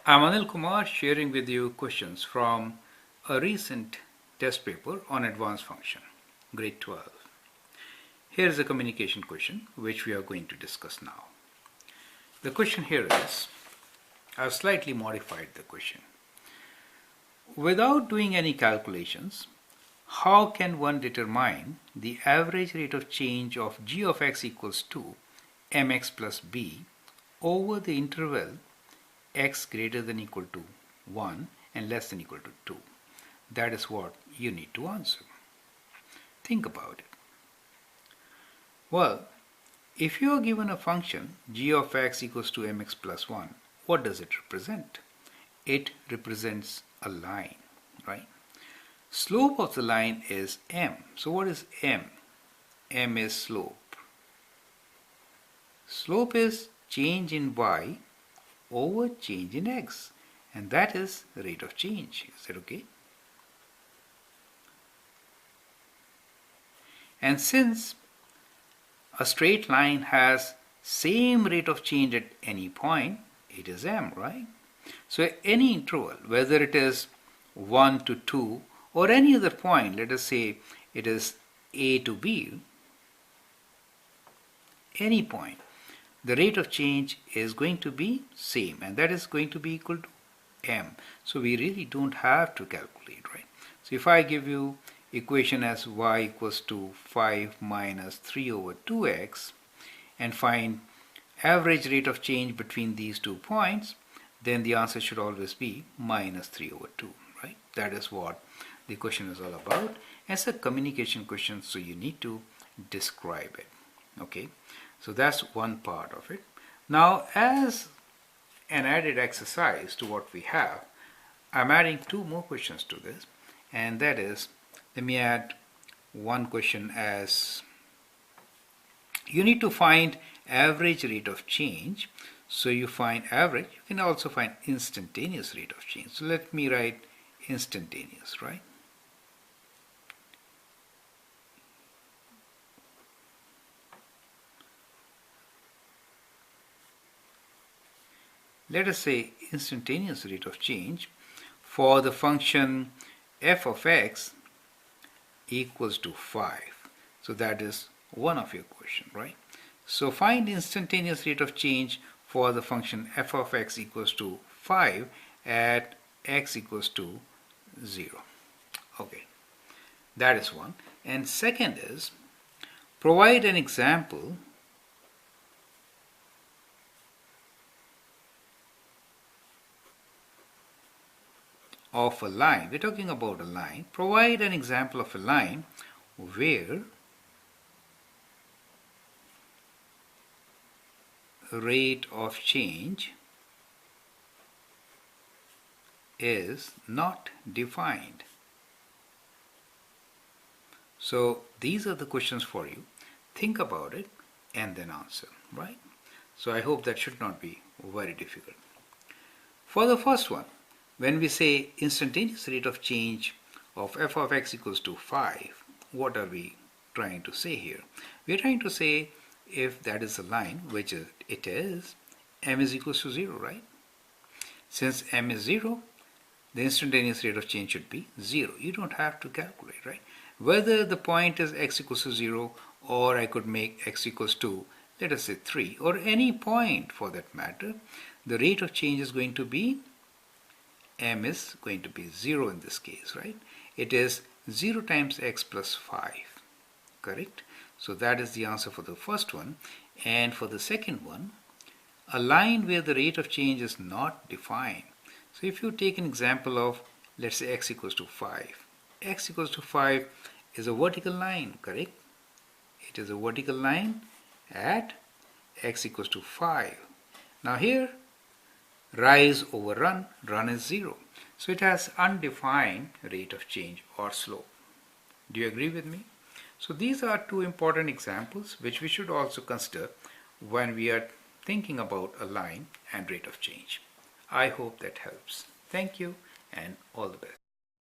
I'm Anil Kumar sharing with you questions from a recent test paper on advanced function, grade 12. Here's a communication question which we are going to discuss now. The question here is, I've slightly modified the question. Without doing any calculations, how can one determine the average rate of change of g of x equals to mx plus b over the interval x greater than equal to 1 and less than equal to 2? That is what you need to answer. Think about it. Well, if you are given a function g of x equals to mx plus 1, what does it represent? It represents a line, right? Slope of the line is m. So what is m? M is slope. Slope is change in y over change in x, and that is the rate of change. Is that okay? And since a straight line has same rate of change at any point, it is m, right? So any interval, whether it is 1 to 2 or any other point, let us say it is a to b, any point, the rate of change is going to be same, and that is going to be equal to m. So we really don't have to calculate, right? So if I give you equation as y equals to 5 minus 3 over 2x and find average rate of change between these 2 points, then the answer should always be minus 3 over 2, right? That is what the question is all about. It's a communication question, so you need to describe it. Okay, so that's one part of it. Now, as an added exercise to what we have, I'm adding 2 more questions to this, and that is, let me add one question as, you need to find average rate of change. So you find average, you can also find instantaneous rate of change. So let me write instantaneous, right? Let us say instantaneous rate of change for the function f of x equals to 5. So that is one of your question, right? So find instantaneous rate of change for the function f of x equals to 5 at x equals to 0. Okay, that is one. And second is, provide an example of a line. We're talking about a line. Provide an example of a line where rate of change is not defined. So these are the questions for you. Think about it and then answer, right? So I hope that should not be very difficult. For the first one, when we say instantaneous rate of change of f of x equals to 5, what are we trying to say here? We are trying to say, if that is a line, which it is, m is equals to 0, right? Since m is 0, the instantaneous rate of change should be 0. You don't have to calculate, right? Whether the point is x equals to 0, or I could make x equals to, let us say 3, or any point for that matter, the rate of change is going to be, m is going to be 0 in this case, right? It is 0 times x plus 5, correct? So that is the answer for the first one. And for the second one, a line where the rate of change is not defined. So if you take an example of, let's say x equals to 5. X equals to 5 is a vertical line, correct? It is a vertical line at x equals to 5. Now here, rise over run is 0. So it has undefined rate of change or slope. Do you agree with me? So these are 2 important examples which we should also consider when we are thinking about a line and rate of change. I hope that helps. Thank you and all the best.